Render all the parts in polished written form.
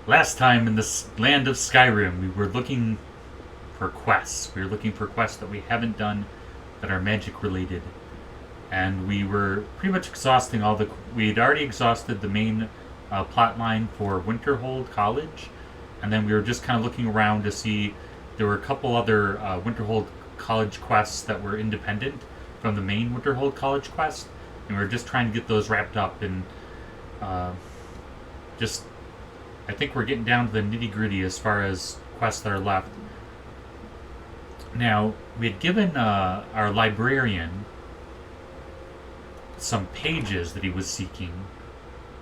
Last time in this land of Skyrim, we were looking for quests. We were looking for quests that we haven't done that are magic related. And we were pretty much exhausting all the. We had already exhausted the main plot line for Winterhold College. And then we were just kind of looking around to see. There were a couple other Winterhold College quests that were independent from the main Winterhold College quest. And we were just trying to get those wrapped up and just. I think we're getting down to the nitty gritty as far as quests that are left. Now, we had given our librarian some pages that he was seeking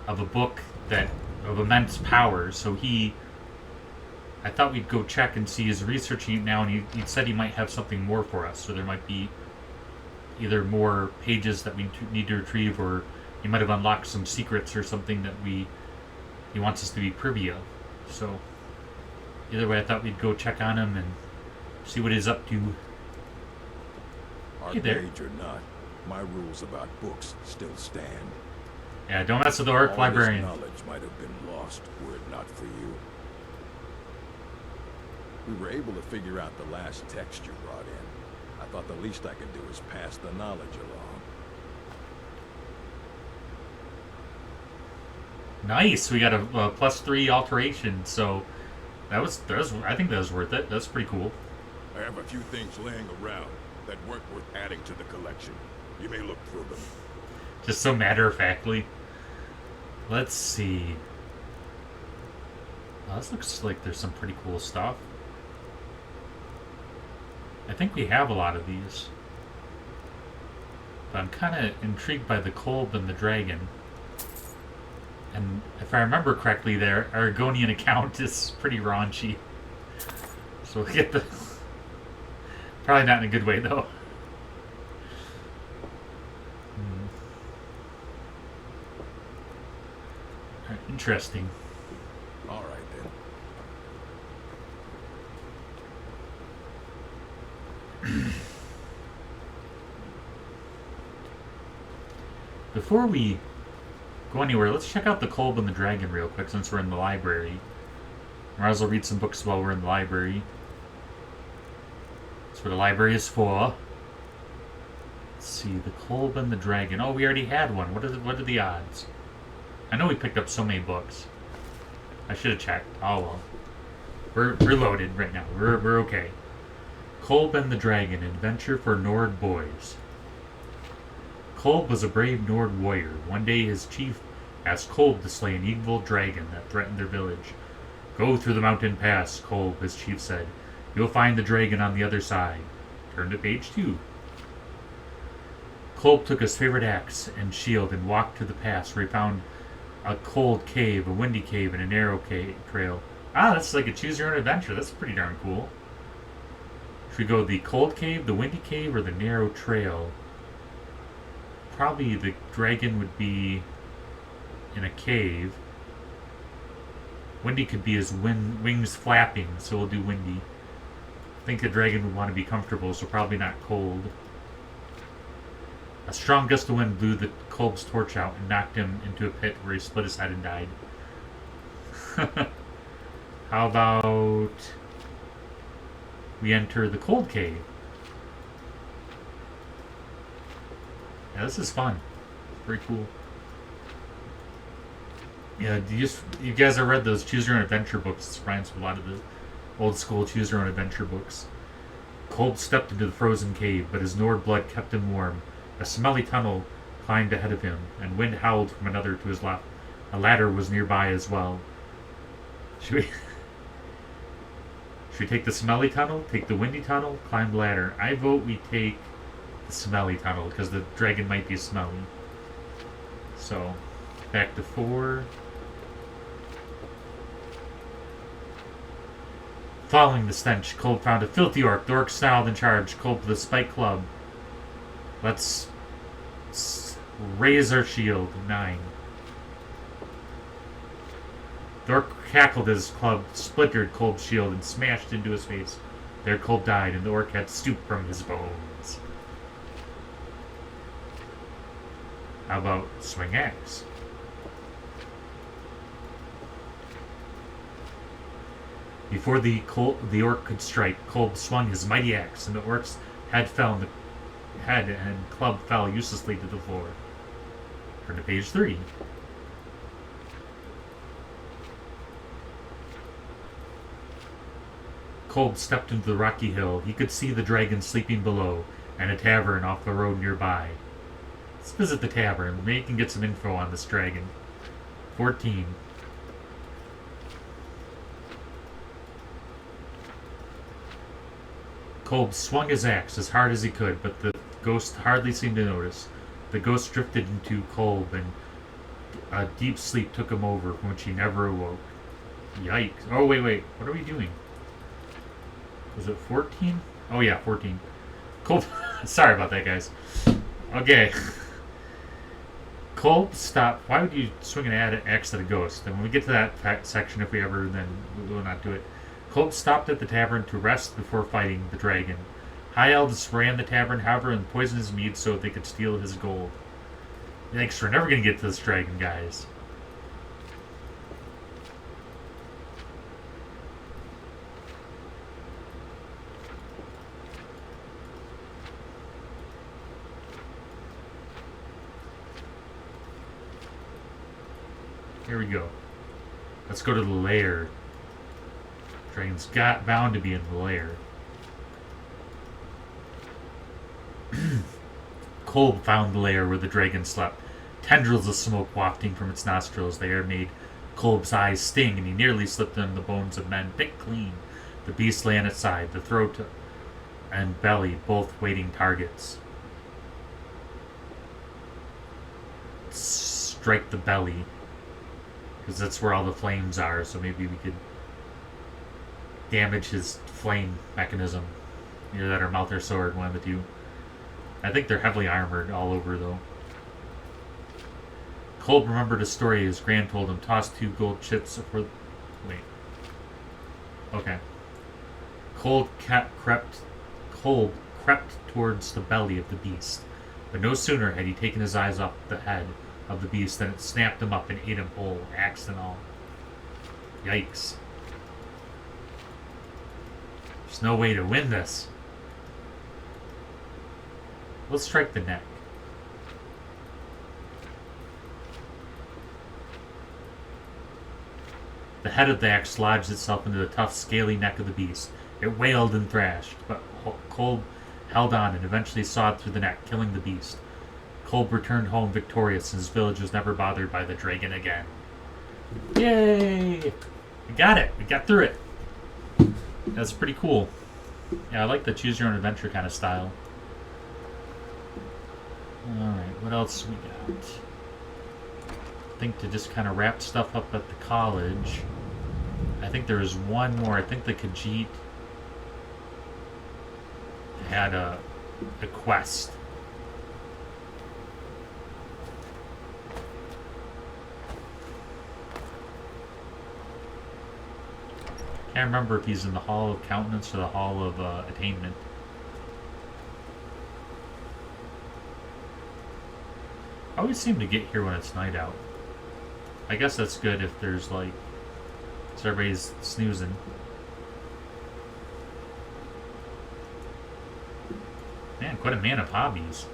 of a book that of immense power, so I thought we'd go check and see. He's researching it now, and he said he might have something more for us, so there might be either more pages that we need to retrieve, or he might have unlocked some secrets or something that he wants us to be privy of. So, either way, I thought we'd go check on him and see what he's up to. Hey there. Archmage or not, my rules about books still stand. Yeah, don't mess with the orc librarian. All this knowledge might have been lost were it not for you. We were able to figure out the last text you brought in. I thought the least I could do is pass the knowledge along. Nice, we got a +3 alteration, so that was I think that was worth it. That's pretty cool. I have a few things laying around that weren't worth adding to the collection. You may look through them. Just so matter-of-factly. Let's see. Oh, this looks like there's some pretty cool stuff. I think we have a lot of these. But I'm kind of intrigued by the Kolb and the Dragon. And if I remember correctly, their Argonian account is pretty raunchy. So we'll get the... Probably not in a good way, though. Interesting. All right, then. Before we go anywhere, let's check out the Kolb and the Dragon real quick since we're in the library. Might as well read some books while we're in the library. That's what the library is for. Let's see, the Kolb and the Dragon. Oh, we already had one. What are the odds? I know we picked up so many books. I should have checked. Oh well. We're loaded right now. We're okay. Kolb and the Dragon, Adventure for Nord Boys. Kolb was a brave Nord warrior. One day his chief asked Kolb to slay an evil dragon that threatened their village. Go through the mountain pass, Kolb, his chief said. You'll find the dragon on the other side. Turn to page 2. Kolb took his favorite axe and shield and walked to the pass where he found a cold cave, a windy cave, and a narrow trail. Ah, that's like a choose your own adventure. That's pretty darn cool. Should we go the cold cave, the windy cave, or the narrow trail? Probably the dragon would be in a cave. Windy could be his wings flapping, so we'll do windy. I think the dragon would want to be comfortable, so probably not cold. A strong gust of wind blew the Kolb's torch out and knocked him into a pit where he split his head and died. How about we enter the cold cave? Yeah, this is fun. Very cool. Yeah, you guys have read those Choose Your Own Adventure books. It reminds me a lot of the old school Choose Your Own Adventure books. Kolb stepped into the frozen cave, but his Nord blood kept him warm. A smelly tunnel climbed ahead of him, and wind howled from another to his left. A ladder was nearby as well. Should we take the smelly tunnel, take the windy tunnel, climb the ladder? I vote we take the smelly tunnel, because the dragon might be smelly. So, back to 4. Following the stench, Kolb found a filthy orc. The orc snarled and charged Kolb with a spike club. Let's raise our shield. 9. The orc cackled as his club splintered Kolb's shield and smashed into his face. There Kolb died, and the orc had stooped from his bones. How about swing axe? Before the orc could strike, Kolb swung his mighty axe, and the orc's head and club fell uselessly to the floor. Turn to page 3. Kolb stepped into the rocky hill. He could see the dragon sleeping below, and a tavern off the road nearby. Let's visit the tavern. Maybe we can get some info on this dragon. 14. Kolb swung his axe as hard as he could, but the ghost hardly seemed to notice. The ghost drifted into Kolb, and a deep sleep took him over, from which he never awoke. Yikes. Oh, wait. What are we doing? Was it 14? Oh, yeah, 14. Kolb. Sorry about that, guys. Okay. Kolb stopped. Why would you swing an axe at a ghost? And when we get to that section, if we ever, then we will not do it. Kolb stopped at the tavern to rest before fighting the dragon. High elves ran the tavern, however, and poisoned his mead so they could steal his gold. Thanks, we're never going to get to this dragon, guys. Here we go. Let's go to the lair. Dragon's bound to be in the lair. Kolb found the lair where the dragon slept. Tendrils of smoke wafting from its nostrils. The air made Kolb's eyes sting, and he nearly slipped on the bones of men picked clean. The beast lay on its side, the throat and belly both waiting targets. Strike the belly, because that's where all the flames are, so maybe we could damage his flame mechanism. Either that or mouth or sword, one of the two. I think they're heavily armored all over, though. Kolb remembered a story his grand told him. Tossed 2 gold chips for... Wait. Okay. Kolb crept towards the belly of the beast. But no sooner had he taken his eyes off the head of the beast than it snapped him up and ate him whole, axe and all. Yikes. There's no way to win this. Let's strike the neck. The head of the axe lodged itself into the tough, scaly neck of the beast. It wailed and thrashed, but Kolb held on and eventually sawed through the neck, killing the beast. Kolb returned home victorious, and his village was never bothered by the dragon again. Yay! We got it! We got through it! That's pretty cool. Yeah, I like the choose-your-own-adventure kind of style. Alright, what else we got? I think to just kind of wrap stuff up at the college, I think there was one more. I think the Khajiit had a quest. Can't remember if he's in the Hall of Countenance or the Hall of Attainment. I always seem to get here when it's night out. I guess that's good if there's like... so everybody's snoozing. Man, quite a man of hobbies.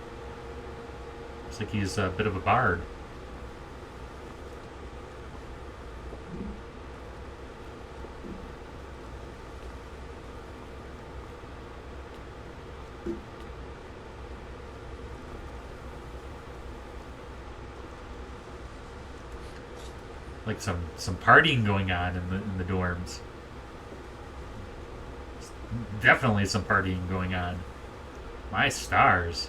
Looks like he's a bit of a bard. Like some partying going on in the dorms. Definitely some partying going on. My stars.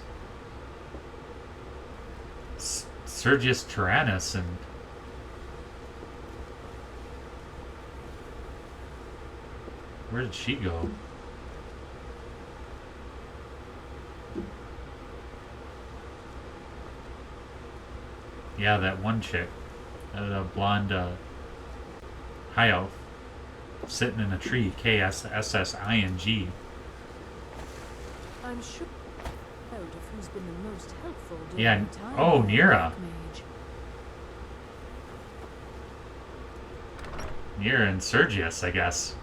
Sergius Tyrannus and... where did she go? Yeah, that one chick. A blonde high elf sitting in a tree. KSSSING. I'm sure. vote of who's been the most helpful during Yeah. the time Oh, of the Nira. Dark Mage. Nira and Sergius, I guess.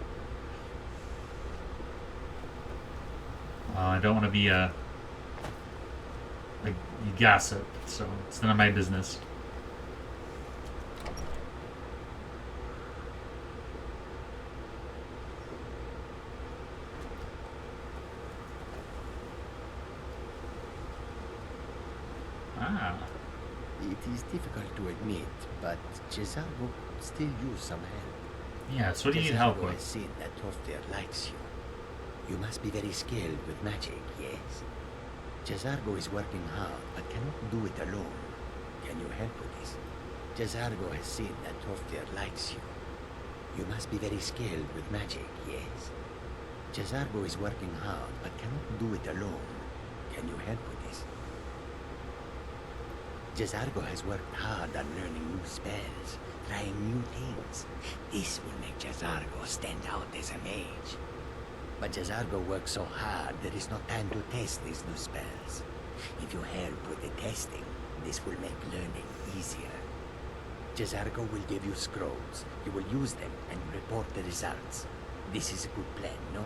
I don't want to be a gossip, so it's none of my business. Ah. It is difficult to admit, but Cesaro could still use some help. Yes, what do you need help Cesaro with? has seen that Toftir likes you. You must be very skilled with magic, yes? Cesargo is working hard, but cannot do it alone. Can you help with this? Cesargo has seen that Toftir likes you. You must be very skilled with magic, yes? Cesargo is working hard, but cannot do it alone. Can you help with this? Cesargo has worked hard on learning new spells, trying new things. This will make Cesargo stand out as a mage. But Cesargo works so hard, there is no time to test these new spells. If you help with the testing, this will make learning easier. Cesargo will give you scrolls. You will use them and report the results. This is a good plan, no?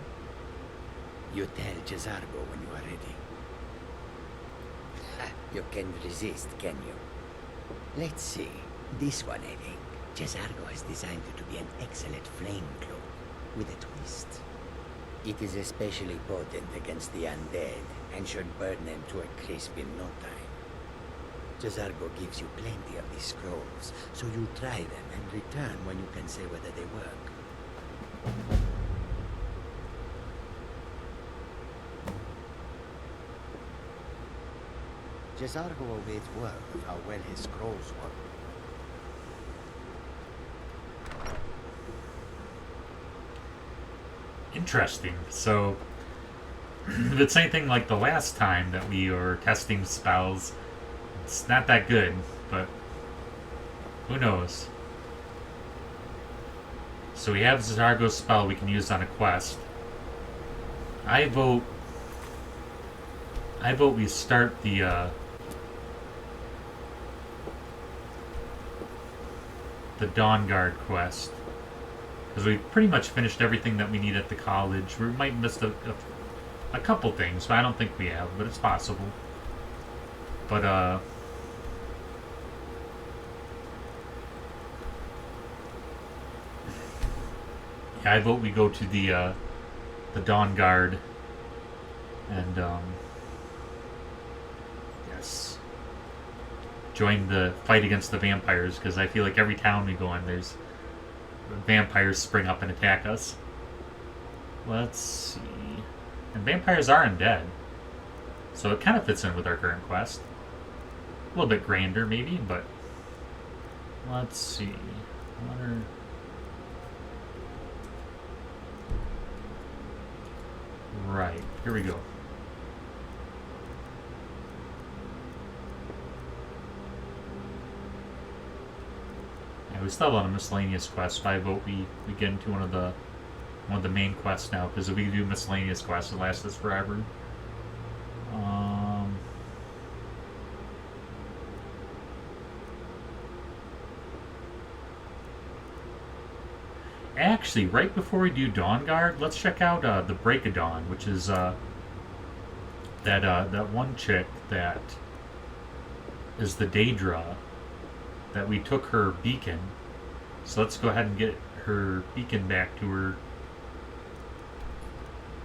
You tell Cesargo when you are ready. You can't resist, can you? Let's see. This one, I think. Cesargo has designed it to be an excellent flame cloak with a twist. It is especially potent against the undead and should burn them to a crisp in no time. Cesargo gives you plenty of these scrolls, so you try them and return when you can say whether they work. Cesargo awaits word of how well his scrolls work. Interesting. So, if it's anything like the last time that we were testing spells, it's not that good, but who knows? So we have Zargo's spell we can use on a quest. I vote we start the Dawn Guard quest. Because we pretty much finished everything that we need at the college. We might miss a couple things, but I don't think we have, but it's possible. But, yeah, I vote we go to the Dawn Guard and, yes, join the fight against the vampires, because I feel like every town we go in, there's vampires spring up and attack us. Let's see. And vampires are undead, so it kind of fits in with our current quest. A little bit grander, maybe, but let's see. Right, here we go. Yeah, we still have a lot of miscellaneous quests, but I vote we get into one of the main quests now, because if we do miscellaneous quests, it lasts us forever. Actually, right before we do Dawn Guard, let's check out the Break of Dawn, which is that one chick that is the Daedra, that we took her beacon. So let's go ahead and get her beacon back to her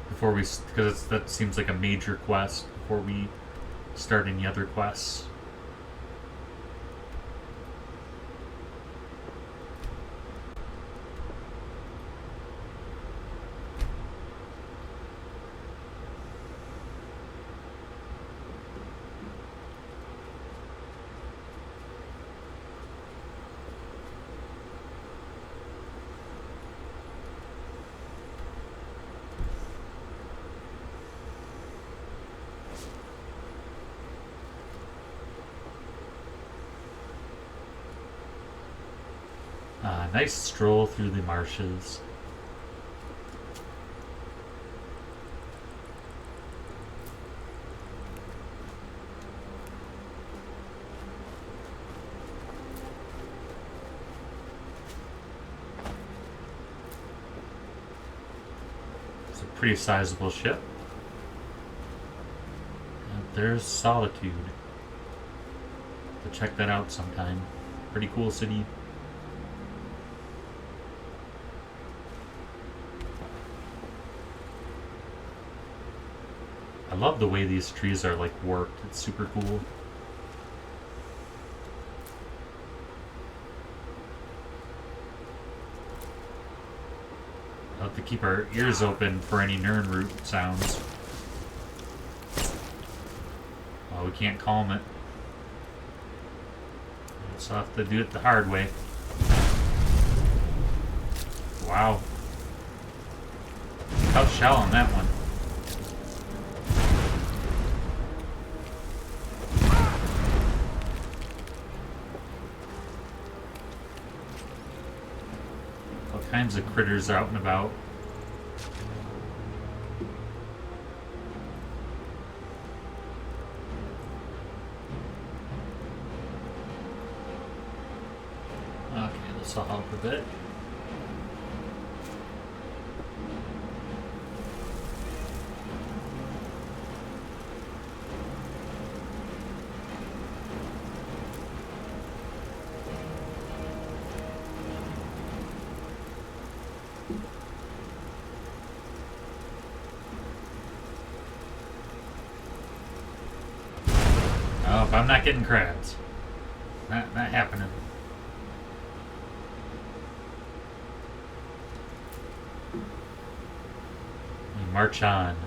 before we, because that seems like a major quest before we start any other quests. Nice stroll through the marshes. Pretty sizable ship. And there's Solitude. To check that out sometime. Pretty cool city. I love the way these trees are like warped. It's super cool. We'll have to keep our ears open for any Nirnroot sounds. Oh, we can't calm it. So I'll have to do it the hard way. Wow. Tough shell on that one. All kinds of critters out and about. Okay, this will help a bit. Oh, if I'm not getting crabs. Not happening. We march on.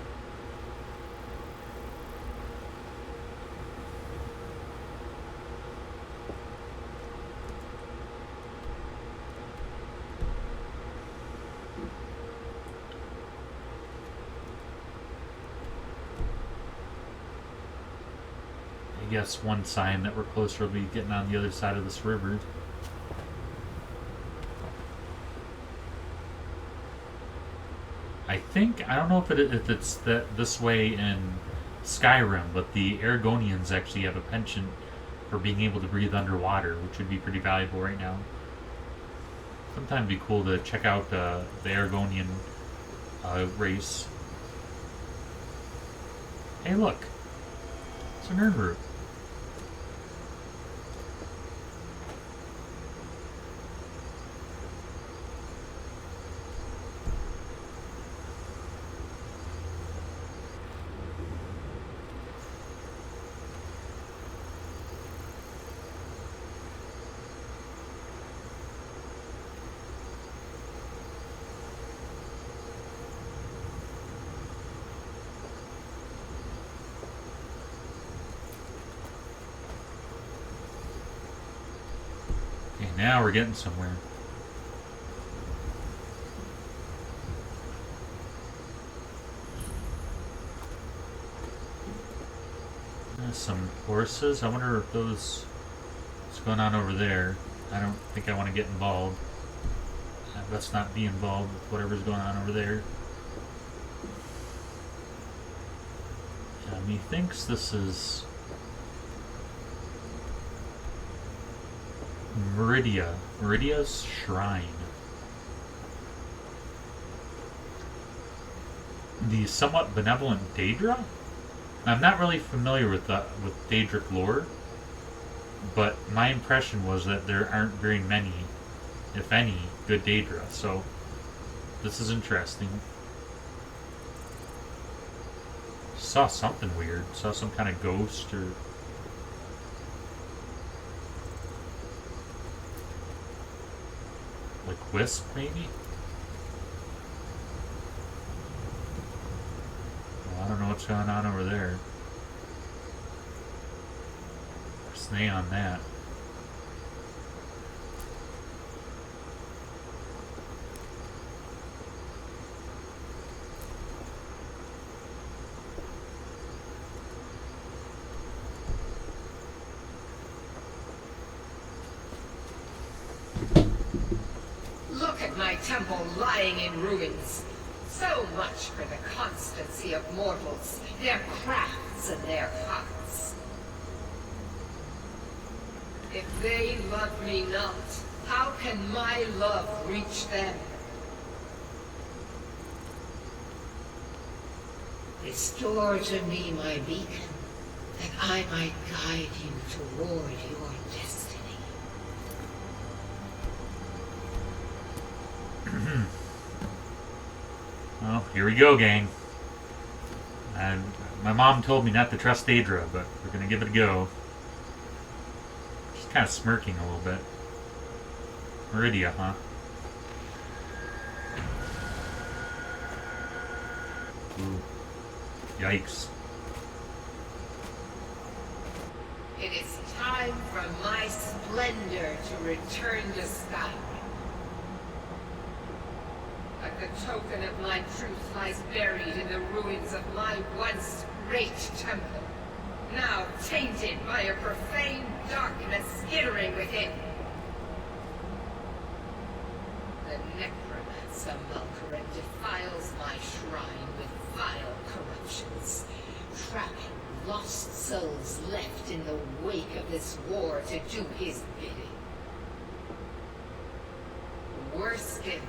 I guess one sign that we're closer will be getting on the other side of this river. I don't know if it's this way in Skyrim, but the Aragonians actually have a penchant for being able to breathe underwater, which would be pretty valuable right now. Sometime it'd be cool to check out the Aragonian race. Hey, look, it's a Nirnroot. Now we're getting somewhere. There's some horses. I wonder if those... what's going on over there. I don't think I want to get involved. Let's not be involved with whatever's going on over there. Methinks this is... Meridia's shrine. The somewhat benevolent Daedra? I'm not really familiar with Daedric lore, but my impression was that there aren't very many, if any, good Daedra, so this is interesting. Saw something weird. Saw some kind of ghost or... like wisp, maybe? Well, I don't know what's going on over there. Stay on that. Look at my temple lying in ruins. So much for the constancy of mortals, their crafts and their hearts. If they love me not, how can my love reach them? Restore to me my beacon, that I might guide you toward your destiny. Well, here we go, gang. And my mom told me not to trust Daedra, but we're gonna give it a go. She's kind of smirking a little bit. Meridia, huh? Ooh. Yikes. It is time for my splendor to return to Skyrim. But the token of my truth lies buried in the ruins of my once great temple, now tainted by a profane darkness skittering within. The necromancer Malkaran defiles my shrine with vile corruptions, trapping lost souls left in the wake of this war to do his bidding. Worse still,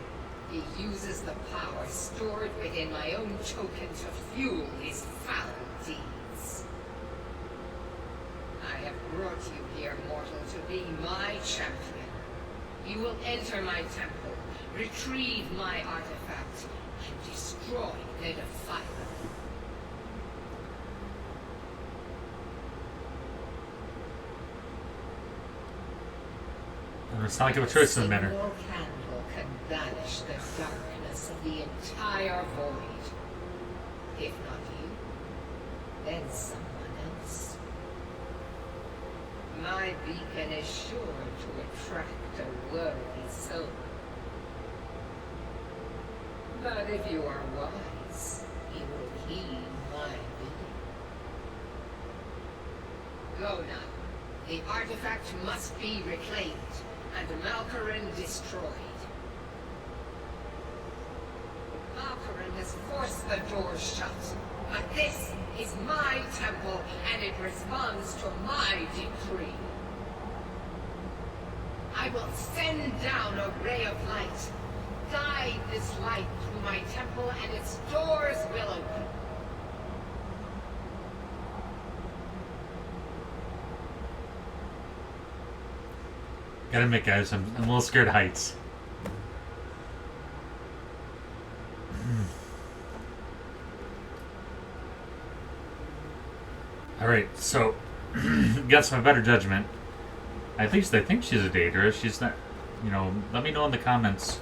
he uses the power stored within my own token to fuel his foul deeds. I have brought you here, mortal, to be my champion. You will enter my temple, retrieve my artifact, and destroy the defiler. It's not like I have a choice in the matter. Single candle can banish the darkness of the entire void. If not you, then someone else. My beacon is sure to attract a worthy soul. But if you are wise, you will heed my bidding. Go now. The artifact must be reclaimed, and Malkaran destroyed. Malkaran has forced the door shut, but this is my temple, and it responds to my decree. I will send down a ray of light, guide this light through my temple, and its doors will open. Gotta admit, guys, I'm a little scared of heights. Alright, so, against my better judgment, at least I think she's a Daedra. She's not, let me know in the comments.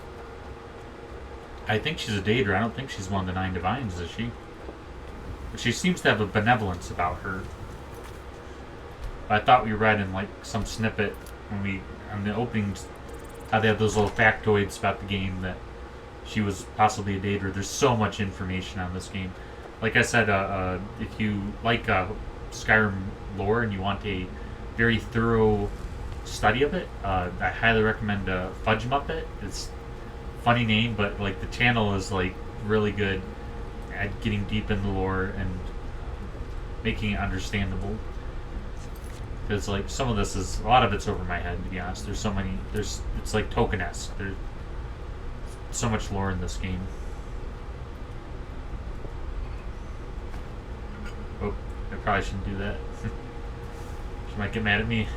I think she's a Daedra. I don't think she's one of the 9 Divines, is she? But she seems to have a benevolence about her. I thought we read in, some snippet when on the openings, how they have those little factoids about the game that she was possibly a Daedra. There's so much information on this game. Like I said, if you like Skyrim lore and you want a very thorough study of it, I highly recommend Fudge Muppet. It's a funny name, but the channel is really good at getting deep in the lore and making it understandable. Because some of this is, a lot of it's over my head, to be honest. There's so many, it's like Token-esque. There's so much lore in this game. Oh, I probably shouldn't do that. She might get mad at me.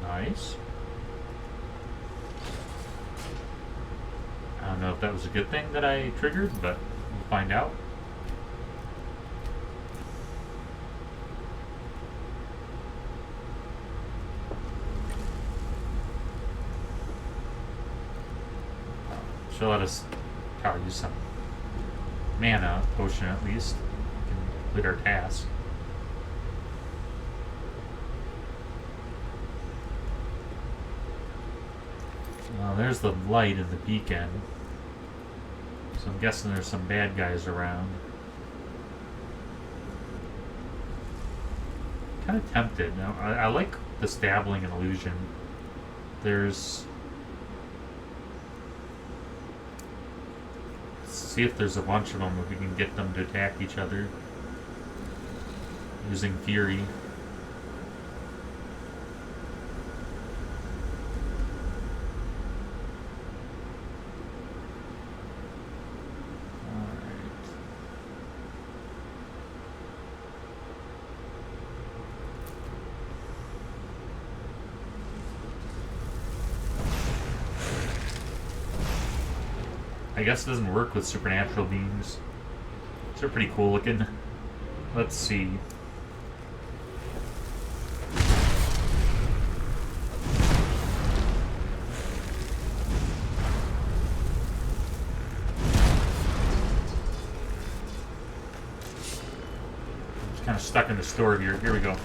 Nice. I don't know if that was a good thing that I triggered, but we'll find out. She'll let us probably use some mana potion at least. We can complete our task. Well, there's the light in the beacon. So I'm guessing there's some bad guys around. Kind of tempted. Now, I like this dabbling in illusion. There's See if there's a bunch of them, if we can get them to attack each other using fury. I guess it doesn't work with supernatural beings. They're pretty cool looking. Let's see. Just kind of stuck in the store here. Here we go.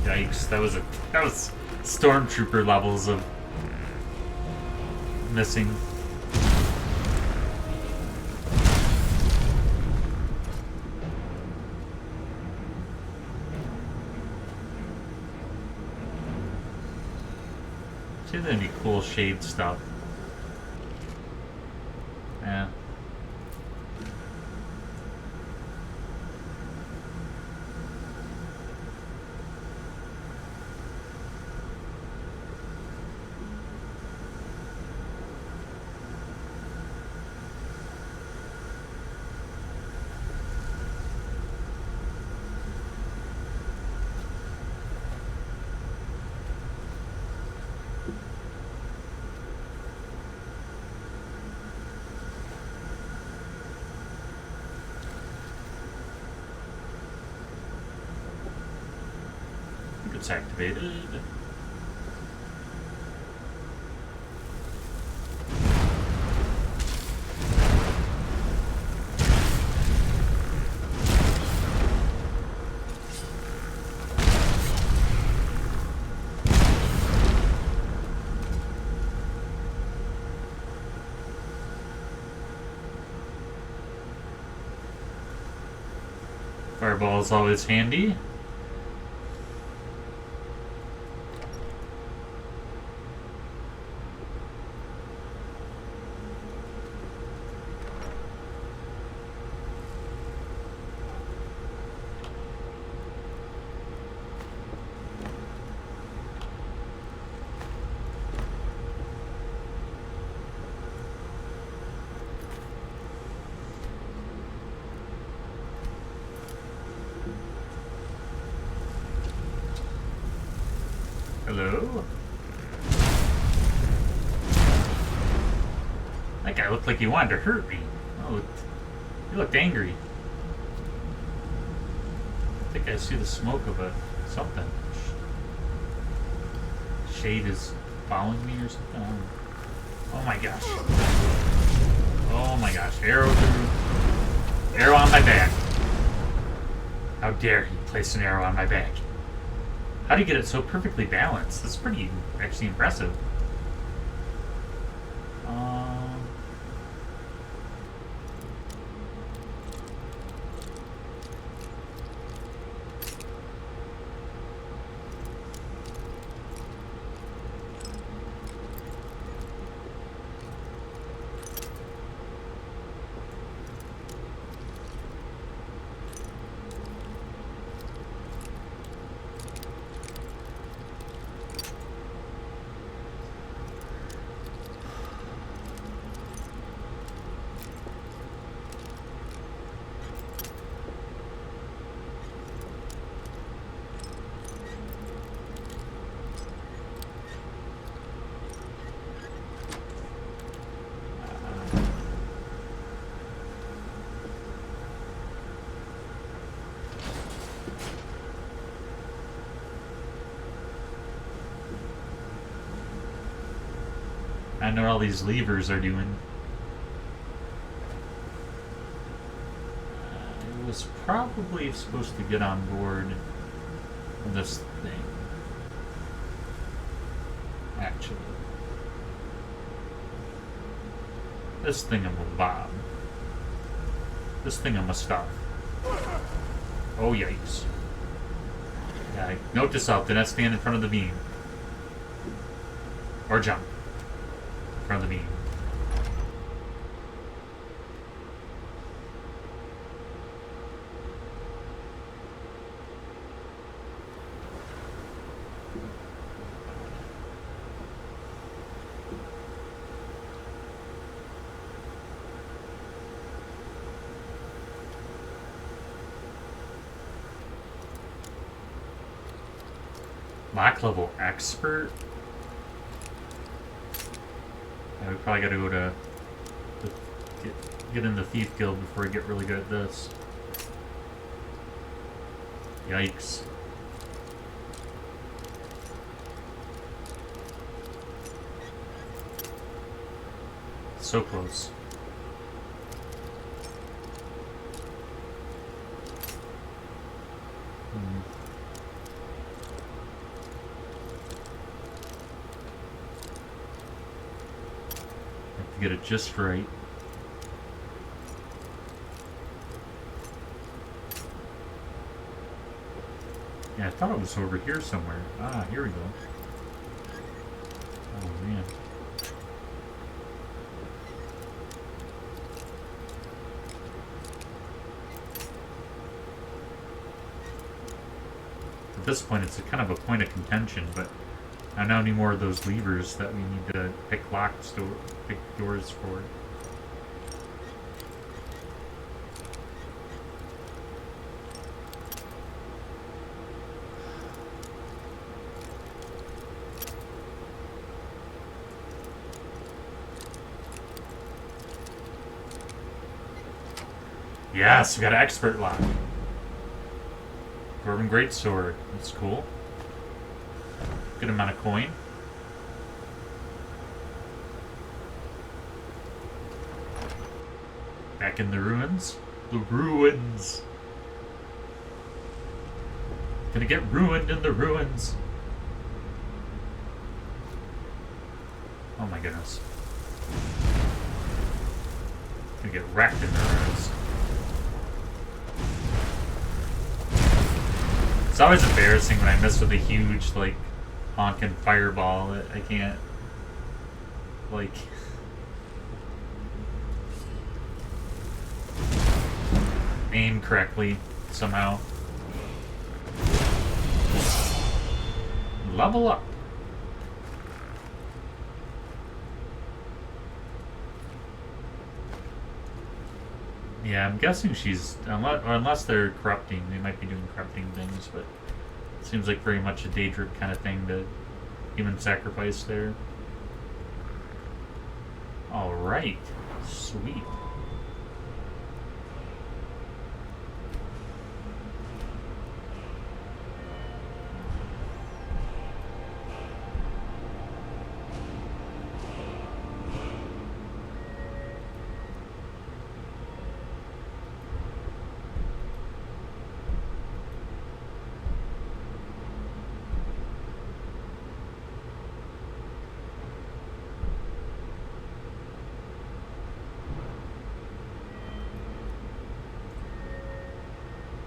Yikes! That was stormtrooper levels of missing. See, there's any cool shade stuff. Yeah. It's activated. Fireball is always handy. Hello? That guy looked like he wanted to hurt me. Oh, he looked angry. I think I see the smoke of something. Shade is following me or something. Oh my gosh. Oh my gosh. Arrow through. Arrow on my back. How dare he place an arrow on my back? How do you get it so perfectly balanced? That's pretty actually impressive. I know what all these levers are doing. It was probably supposed to get on board this thing. Actually. This thingamabob. This thingamastuff. Oh, yikes. Yeah, note to self, do not stand in front of the beam. Or jump. In front of the beam. Lock level expert? Yeah, we probably gotta go to get in the thief guild before we get really good at this. Yikes. So close. Have to get it just right. Yeah, I thought it was over here somewhere. Ah, here we go. Oh, man. At this point, it's a kind of a point of contention, but I don't need more of those levers that we need to pick pick doors for. Yes, we got an expert lock. Dwarven Greatsword. That's cool. Good amount of coin. Back in the ruins. The ruins. Gonna get ruined in the ruins. Oh my goodness. Gonna get wrecked in the ruins. It's always embarrassing when I miss with a huge, like, honkin' fireball that I can't, like... aim correctly, somehow. Level up! Yeah, I'm guessing she's... Unless they're corrupting, they might be doing corrupting things, but... It seems like very much a Daedric kind of thing to human sacrifice there. Alright. Sweet.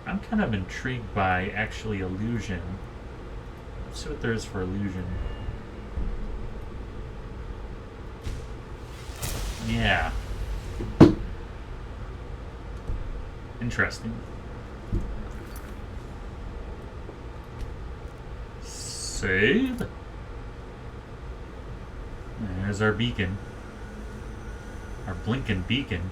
I'm kind of intrigued by, actually, illusion. Let's see what there is for illusion. Yeah. Interesting. Save. There's our beacon. Our blinking beacon.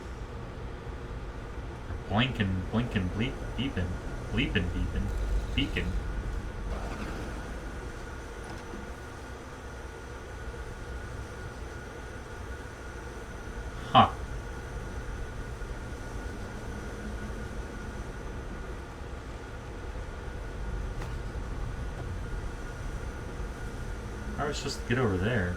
Blinking, bleep, beepin', bleepin', beepin', beacon. Huh. I was supposed to get over there.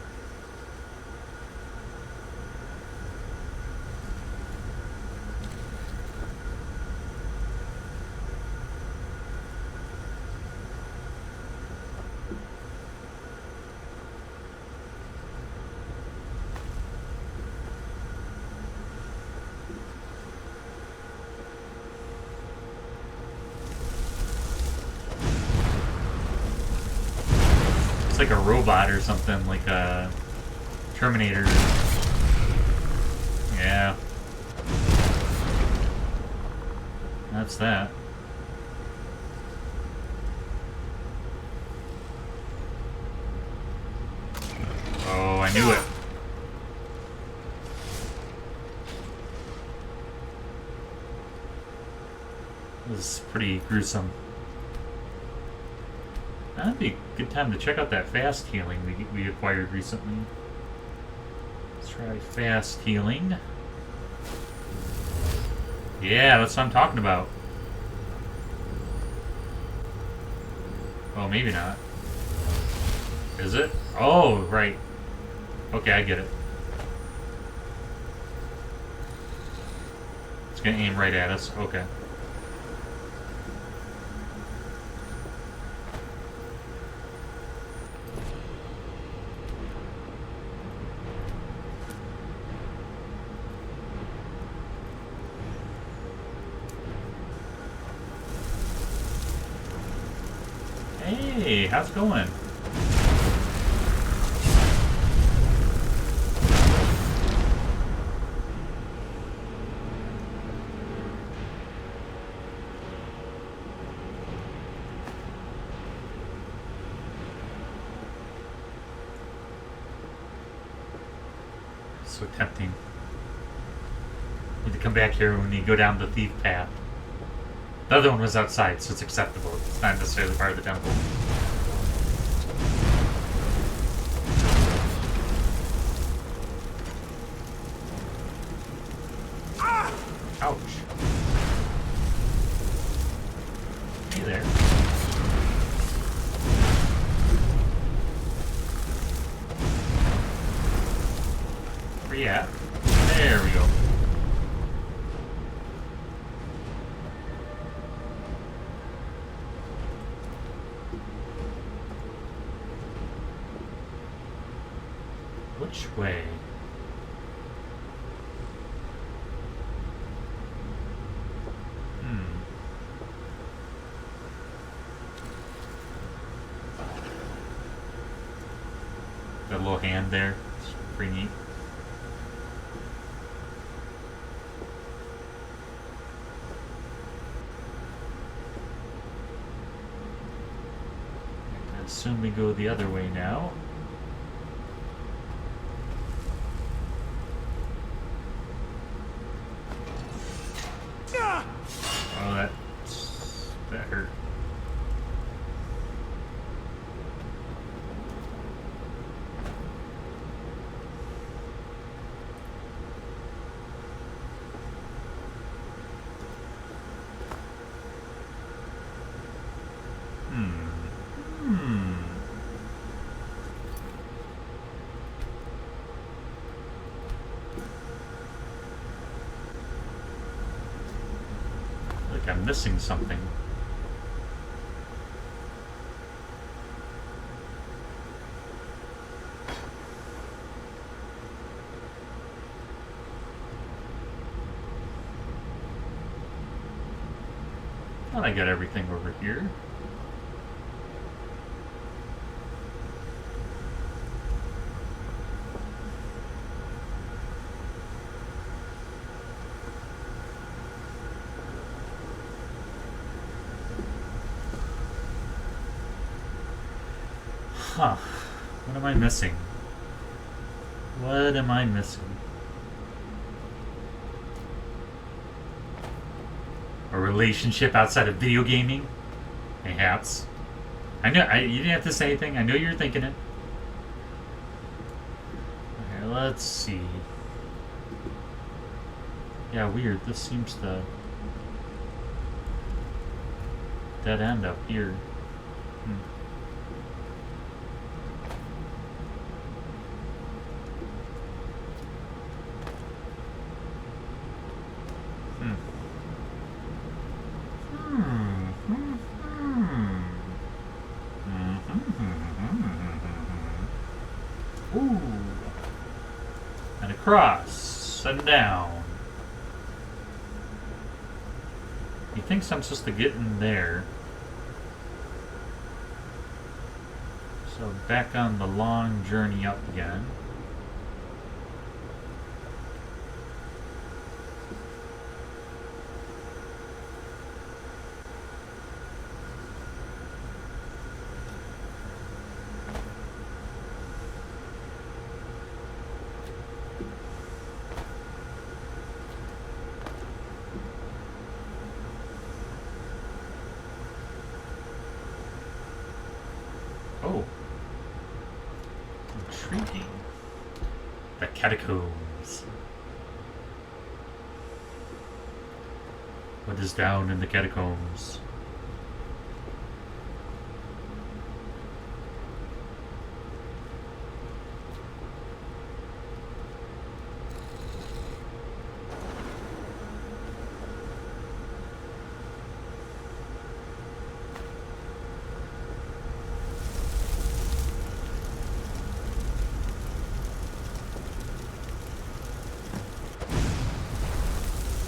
It's like a robot or something, like a Terminator. Yeah. That's that. Oh, I knew it. This is pretty gruesome. That'd be a good time to check out that fast healing we acquired recently. Let's try fast healing. Yeah, that's what I'm talking about. Oh, maybe not. Is it? Oh, right. Okay, I get it. It's gonna aim right at us. Okay. Hey, how's it going? So tempting. Need to come back here when you go down the thief path. The other one was outside, so it's acceptable. It's not necessarily part of the temple. Ouch. Hey there. Where you at? There we go. Which way? Got a little hand there. It's pretty neat. I assume we go the other way now. Oh, that hurt. Like I'm missing something. Thought I got everything over here. Huh. What am I missing? What am I missing? A relationship outside of video gaming? Perhaps. I know, you didn't have to say anything. I know you were thinking it. Okay, let's see. Yeah, weird. This seems to dead end up here. Ooh. And across and down. He thinks I'm supposed to get in there. So back on the long journey up again. Oh. Intriguing. The catacombs. What is down in the catacombs?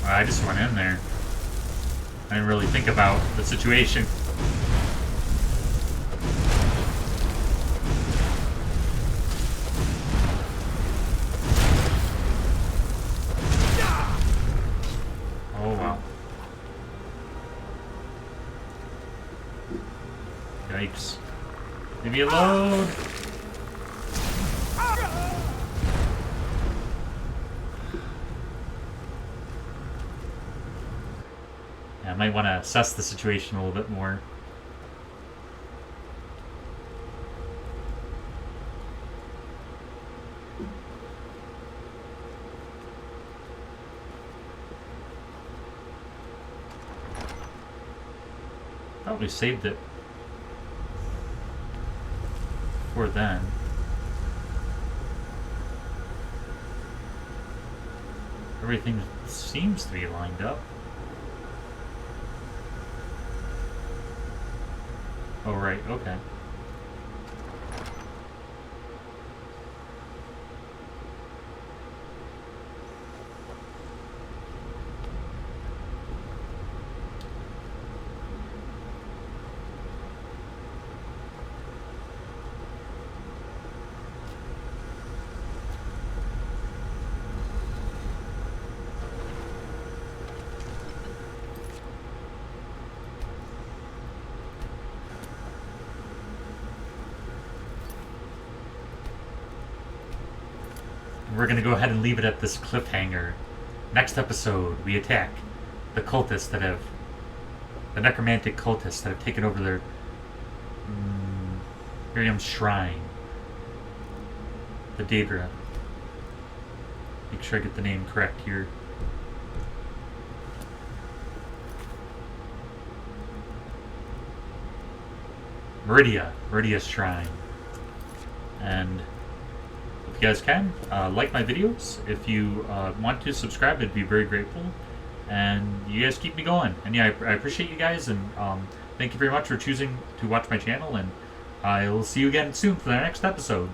I just went in there. I didn't really think about the situation. Oh wow. Yikes. Leave me alone! I might want to assess the situation a little bit more. Thought we saved it before then. Everything seems to be lined up. Oh, right, okay. We're going to go ahead and leave it at this cliffhanger. Next episode, we attack the cultists that have... the necromantic cultists that have taken over their... Miriam's shrine. The Daedric. Make sure I get the name correct here. Meridia's shrine. And... if you guys can, like my videos. If you want to subscribe, I'd be very grateful. And you guys keep me going. And yeah, I appreciate you guys, and thank you very much for choosing to watch my channel, and I will see you again soon for the next episode.